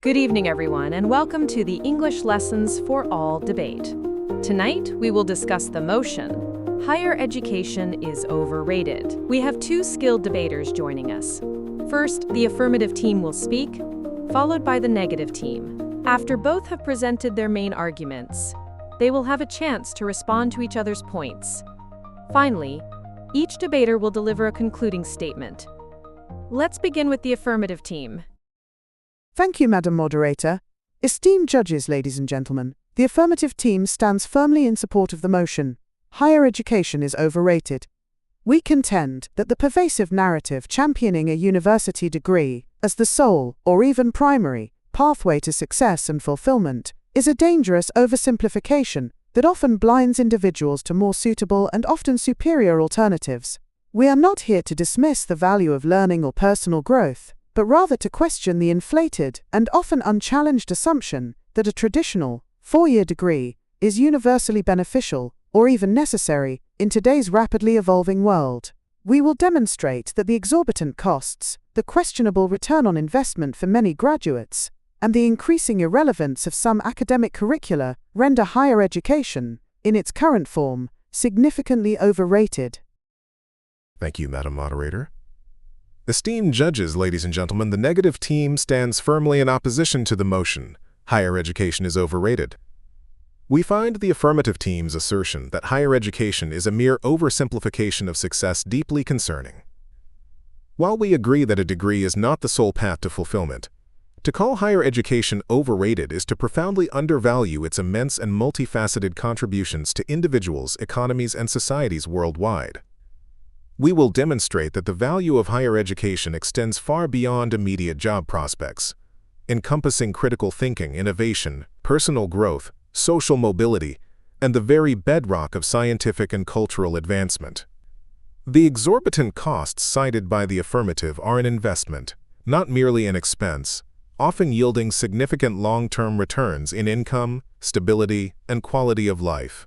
Good evening, everyone, and welcome to the English Lessons for All debate. Tonight, we will discuss the motion, higher education is overrated. We have two skilled debaters joining us. First, the affirmative team will speak, followed by the negative team. After both have presented their main arguments, they will have a chance to respond to each other's points. Finally, each debater will deliver a concluding statement. Let's begin with the affirmative team. Thank you, Madam Moderator. Esteemed judges, ladies and gentlemen, the affirmative team stands firmly in support of the motion, higher education is overrated. We contend that the pervasive narrative championing a university degree as the sole, or even primary, pathway to success and fulfillment is a dangerous oversimplification that often blinds individuals to more suitable and often superior alternatives. We are not here to dismiss the value of learning or personal growth, but rather to question the inflated and often unchallenged assumption that a traditional, four-year degree is universally beneficial or even necessary in today's rapidly evolving world. We will demonstrate that the exorbitant costs, the questionable return on investment for many graduates, and the increasing irrelevance of some academic curricula render higher education, in its current form, significantly overrated. Thank you, Madam Moderator. Esteemed judges, ladies and gentlemen, the negative team stands firmly in opposition to the motion, higher education is overrated. We find the affirmative team's assertion that higher education is a mere oversimplification of success deeply concerning. While we agree that a degree is not the sole path to fulfillment, to call higher education overrated is to profoundly undervalue its immense and multifaceted contributions to individuals, economies, and societies worldwide. We will demonstrate that the value of higher education extends far beyond immediate job prospects, encompassing critical thinking, innovation, personal growth, social mobility, and the very bedrock of scientific and cultural advancement. The exorbitant costs cited by the affirmative are an investment, not merely an expense, often yielding significant long-term returns in income, stability, and quality of life.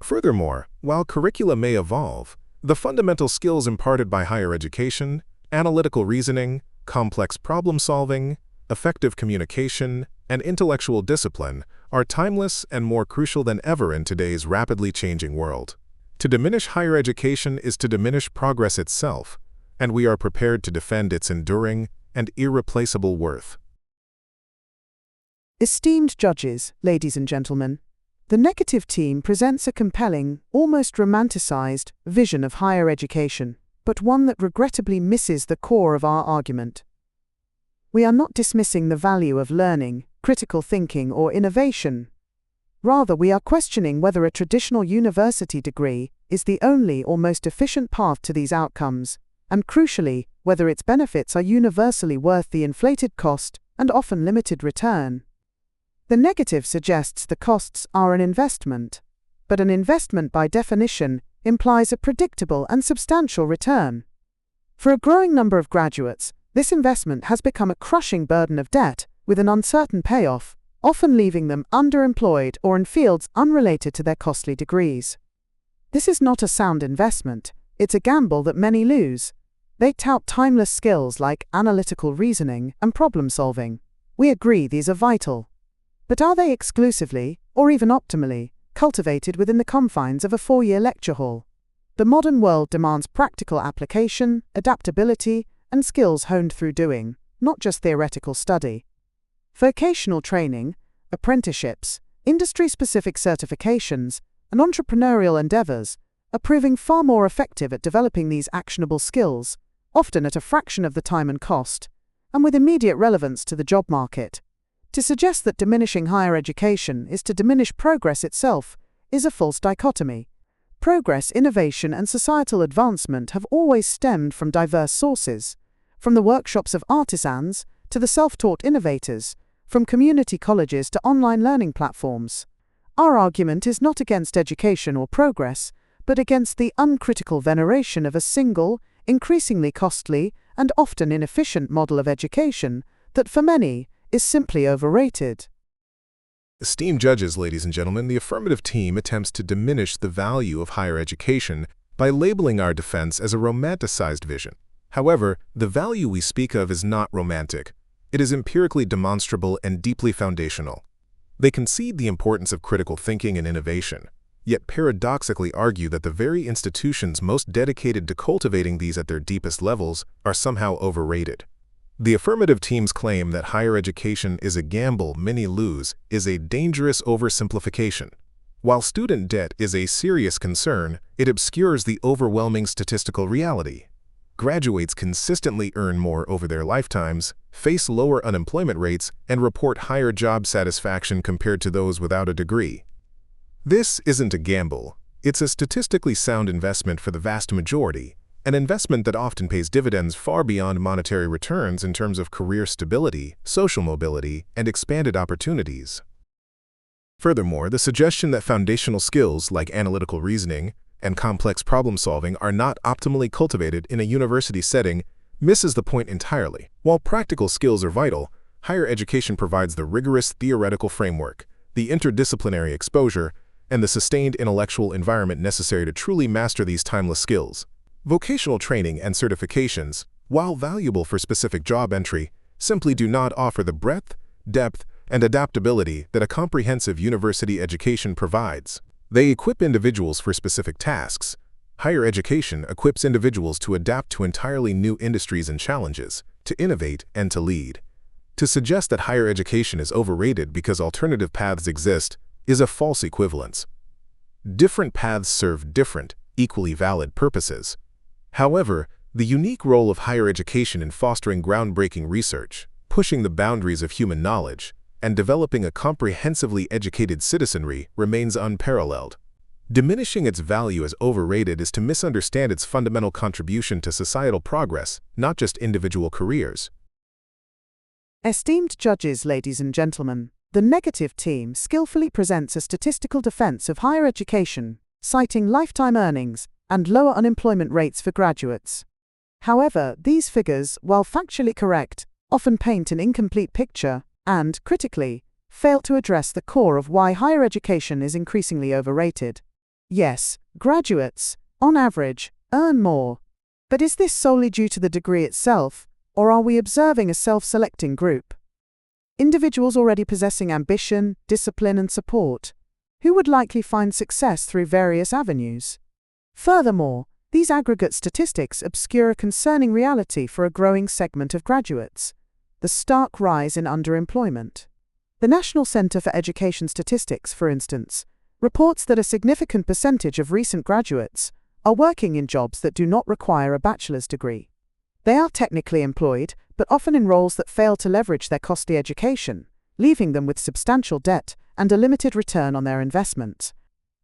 Furthermore, while curricula may evolve, the fundamental skills imparted by higher education, analytical reasoning, complex problem-solving, effective communication, and intellectual discipline are timeless and more crucial than ever in today's rapidly changing world. To diminish higher education is to diminish progress itself, and we are prepared to defend its enduring and irreplaceable worth. Esteemed judges, ladies and gentlemen, the negative team presents a compelling, almost romanticized, vision of higher education, but one that regrettably misses the core of our argument. We are not dismissing the value of learning, critical thinking, or innovation. Rather, we are questioning whether a traditional university degree is the only or most efficient path to these outcomes, and crucially, whether its benefits are universally worth the inflated cost and often limited return. The negative suggests the costs are an investment, but an investment by definition implies a predictable and substantial return. For a growing number of graduates, this investment has become a crushing burden of debt with an uncertain payoff, often leaving them underemployed or in fields unrelated to their costly degrees. This is not a sound investment, it's a gamble that many lose. They tout timeless skills like analytical reasoning and problem solving. We agree these are vital. But are they exclusively, or even optimally, cultivated within the confines of a four-year lecture hall? The modern world demands practical application, adaptability, and skills honed through doing, not just theoretical study. Vocational training, apprenticeships, industry-specific certifications, and entrepreneurial endeavors are proving far more effective at developing these actionable skills, often at a fraction of the time and cost, and with immediate relevance to the job market. To suggest that diminishing higher education is to diminish progress itself is a false dichotomy. Progress, innovation, and societal advancement have always stemmed from diverse sources, from the workshops of artisans to the self-taught innovators, from community colleges to online learning platforms. Our argument is not against education or progress, but against the uncritical veneration of a single, increasingly costly, and often inefficient model of education that, for many, is simply overrated. Esteemed judges, ladies and gentlemen, the affirmative team attempts to diminish the value of higher education by labeling our defense as a romanticized vision. However, the value we speak of is not romantic, It is empirically demonstrable and deeply foundational. They concede the importance of critical thinking and innovation, yet paradoxically argue that the very institutions most dedicated to cultivating these at their deepest levels are somehow overrated. The affirmative team's claim that higher education is a gamble many lose is a dangerous oversimplification. While student debt is a serious concern, it obscures the overwhelming statistical reality. Graduates consistently earn more over their lifetimes, face lower unemployment rates, and report higher job satisfaction compared to those without a degree. This isn't a gamble. It's a statistically sound investment for the vast majority, an investment that often pays dividends far beyond monetary returns in terms of career stability, social mobility, and expanded opportunities. Furthermore, the suggestion that foundational skills like analytical reasoning and complex problem-solving are not optimally cultivated in a university setting misses the point entirely. While practical skills are vital, higher education provides the rigorous theoretical framework, the interdisciplinary exposure, and the sustained intellectual environment necessary to truly master these timeless skills. Vocational training and certifications, while valuable for specific job entry, simply do not offer the breadth, depth, and adaptability that a comprehensive university education provides. They equip individuals for specific tasks. Higher education equips individuals to adapt to entirely new industries and challenges, to innovate and to lead. To suggest that higher education is overrated because alternative paths exist is a false equivalence. Different paths serve different, equally valid purposes. However, the unique role of higher education in fostering groundbreaking research, pushing the boundaries of human knowledge, and developing a comprehensively educated citizenry remains unparalleled. Diminishing its value as overrated is to misunderstand its fundamental contribution to societal progress, not just individual careers. Esteemed judges, ladies and gentlemen, the negative team skillfully presents a statistical defense of higher education, citing lifetime earnings and lower unemployment rates for graduates. However, these figures, while factually correct, often paint an incomplete picture and, critically, fail to address the core of why higher education is increasingly overrated. Yes, graduates, on average, earn more. But is this solely due to the degree itself, or are we observing a self-selecting group? Individuals already possessing ambition, discipline, and support, who would likely find success through various avenues. Furthermore, these aggregate statistics obscure a concerning reality for a growing segment of graduates: the stark rise in underemployment. The National Center for Education Statistics, for instance, reports that a significant percentage of recent graduates are working in jobs that do not require a bachelor's degree. They are technically employed, but often in roles that fail to leverage their costly education, leaving them with substantial debt and a limited return on their investment.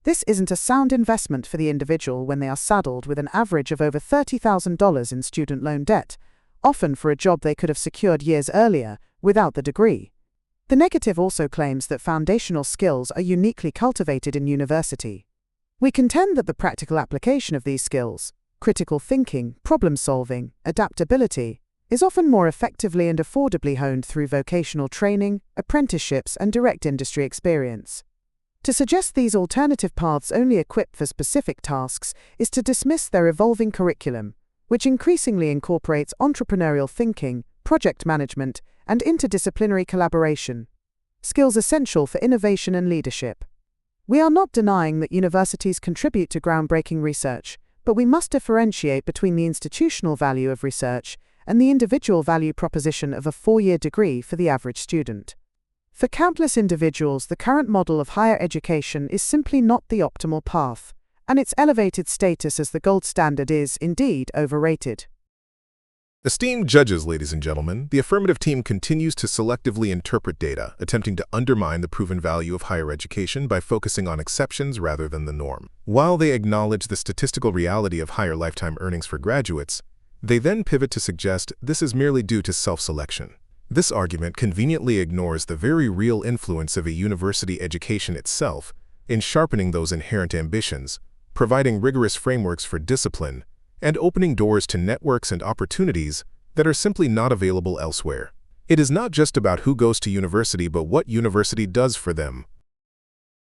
This isn't a sound investment for the individual when they are saddled with an average of over $30,000 in student loan debt, often for a job they could have secured years earlier without the degree. The negative also claims that foundational skills are uniquely cultivated in university. We contend that the practical application of these skills, critical thinking, problem-solving, adaptability, is often more effectively and affordably honed through vocational training, apprenticeships, and direct industry experience. To suggest these alternative paths only equip for specific tasks is to dismiss their evolving curriculum, which increasingly incorporates entrepreneurial thinking, project management, and interdisciplinary collaboration, skills essential for innovation and leadership. We are not denying that universities contribute to groundbreaking research, but we must differentiate between the institutional value of research and the individual value proposition of a four-year degree for the average student. For countless individuals, the current model of higher education is simply not the optimal path, and its elevated status as the gold standard is, indeed, overrated. Esteemed judges, ladies and gentlemen, the affirmative team continues to selectively interpret data, attempting to undermine the proven value of higher education by focusing on exceptions rather than the norm. While they acknowledge the statistical reality of higher lifetime earnings for graduates, they then pivot to suggest this is merely due to self-selection. This argument conveniently ignores the very real influence of a university education itself in sharpening those inherent ambitions, providing rigorous frameworks for discipline, and opening doors to networks and opportunities that are simply not available elsewhere. It is not just about who goes to university, but what university does for them.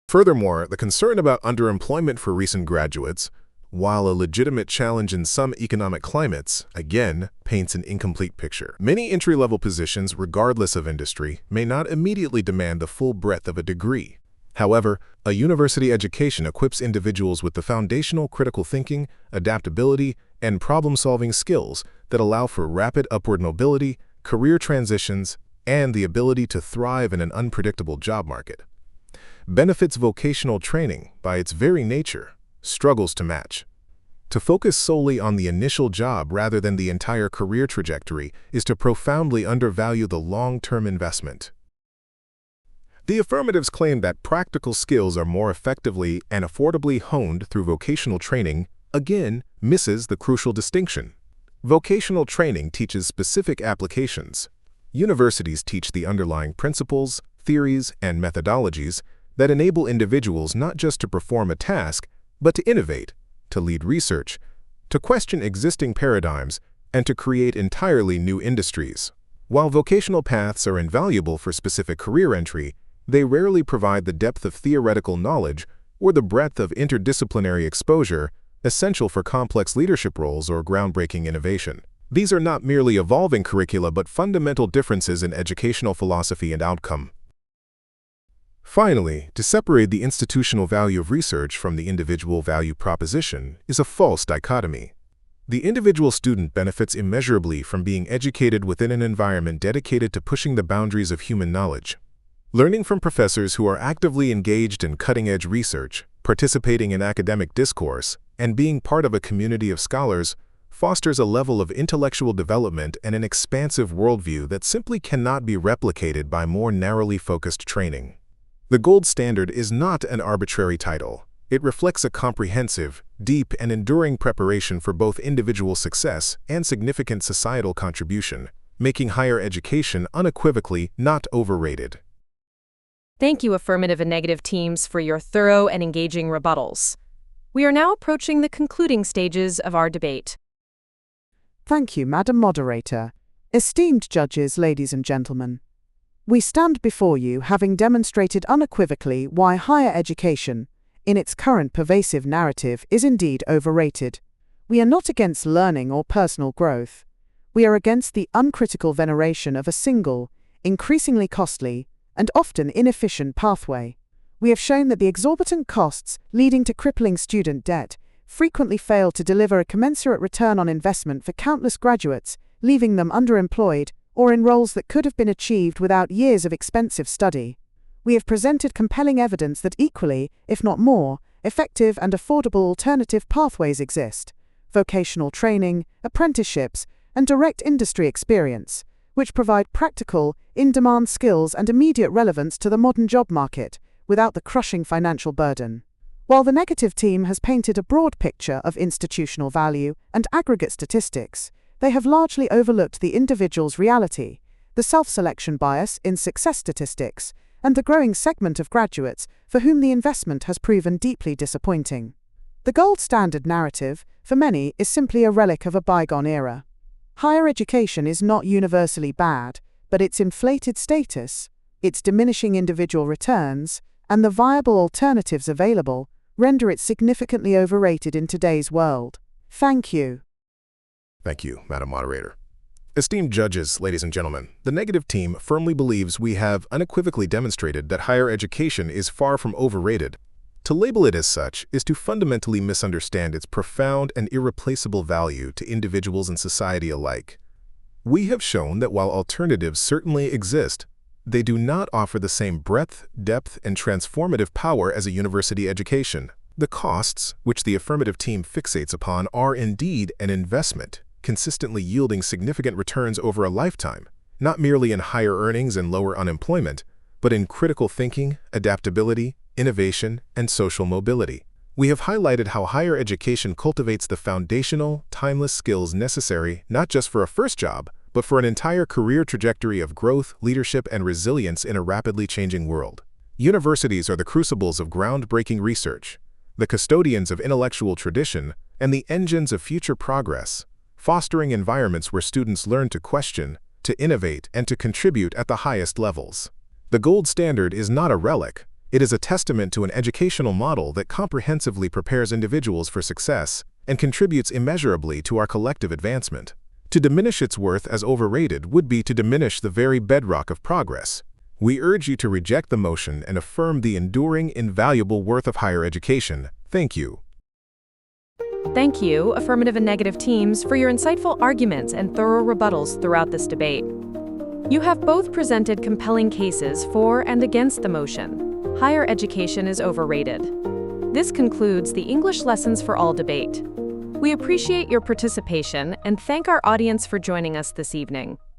Furthermore, the concern about underemployment for recent graduates, while a legitimate challenge in some economic climates, again, paints an incomplete picture. Many entry-level positions, regardless of industry, may not immediately demand the full breadth of a degree. However, a university education equips individuals with the foundational critical thinking, adaptability, and problem-solving skills that allow for rapid upward mobility, career transitions, and the ability to thrive in an unpredictable job market. Benefits vocational training, by its very nature, struggles to match. To focus solely on the initial job rather than the entire career trajectory is to profoundly undervalue the long-term investment. The affirmatives claim that practical skills are more effectively and affordably honed through vocational training, again, misses the crucial distinction. Vocational training teaches specific applications. Universities teach the underlying principles, theories, and methodologies that enable individuals not just to perform a task, but to innovate, to lead research, to question existing paradigms, and to create entirely new industries. While vocational paths are invaluable for specific career entry, they rarely provide the depth of theoretical knowledge or the breadth of interdisciplinary exposure essential for complex leadership roles or groundbreaking innovation. These are not merely evolving curricula but fundamental differences in educational philosophy and outcome. Finally, to separate the institutional value of research from the individual value proposition is a false dichotomy. The individual student benefits immeasurably from being educated within an environment dedicated to pushing the boundaries of human knowledge. Learning from professors who are actively engaged in cutting-edge research, participating in academic discourse, and being part of a community of scholars fosters a level of intellectual development and an expansive worldview that simply cannot be replicated by more narrowly focused training. The gold standard is not an arbitrary title. It reflects a comprehensive, deep, and enduring preparation for both individual success and significant societal contribution, making higher education unequivocally not overrated. Thank you, affirmative and negative teams, for your thorough and engaging rebuttals. We are now approaching the concluding stages of our debate. Thank you, Madam Moderator. Esteemed judges, ladies and gentlemen. We stand before you having demonstrated unequivocally why higher education, in its current pervasive narrative, is indeed overrated. We are not against learning or personal growth. We are against the uncritical veneration of a single, increasingly costly, and often inefficient pathway. We have shown that the exorbitant costs leading to crippling student debt frequently fail to deliver a commensurate return on investment for countless graduates, leaving them underemployed or in roles that could have been achieved without years of expensive study. We have presented compelling evidence that equally, if not more, effective and affordable alternative pathways exist: vocational training, apprenticeships, and direct industry experience, which provide practical, in-demand skills and immediate relevance to the modern job market, without the crushing financial burden. While the negative team has painted a broad picture of institutional value and aggregate statistics, they have largely overlooked the individual's reality, the self-selection bias in success statistics, and the growing segment of graduates for whom the investment has proven deeply disappointing. The gold standard narrative, for many, is simply a relic of a bygone era. Higher education is not universally bad, but its inflated status, its diminishing individual returns, and the viable alternatives available render it significantly overrated in today's world. Thank you. Thank you, Madam Moderator. Esteemed judges, ladies and gentlemen, the negative team firmly believes we have unequivocally demonstrated that higher education is far from overrated. To label it as such is to fundamentally misunderstand its profound and irreplaceable value to individuals and society alike. We have shown that while alternatives certainly exist, they do not offer the same breadth, depth, and transformative power as a university education. The costs, which the affirmative team fixates upon, are indeed an investment, consistently yielding significant returns over a lifetime, not merely in higher earnings and lower unemployment, but in critical thinking, adaptability, innovation, and social mobility. We have highlighted how higher education cultivates the foundational, timeless skills necessary not just for a first job, but for an entire career trajectory of growth, leadership, and resilience in a rapidly changing world. Universities are the crucibles of groundbreaking research, the custodians of intellectual tradition, and the engines of future progress, fostering environments where students learn to question, to innovate, and to contribute at the highest levels. The gold standard is not a relic, It is a testament to an educational model that comprehensively prepares individuals for success and contributes immeasurably to our collective advancement. To diminish its worth as overrated would be to diminish the very bedrock of progress. We urge you to reject the motion and affirm the enduring, invaluable worth of higher education. Thank you. Thank you, affirmative and negative teams, for your insightful arguments and thorough rebuttals throughout this debate. You have both presented compelling cases for and against the motion. Higher education is overrated. This concludes the English Lessons for All debate. We appreciate your participation and thank our audience for joining us this evening.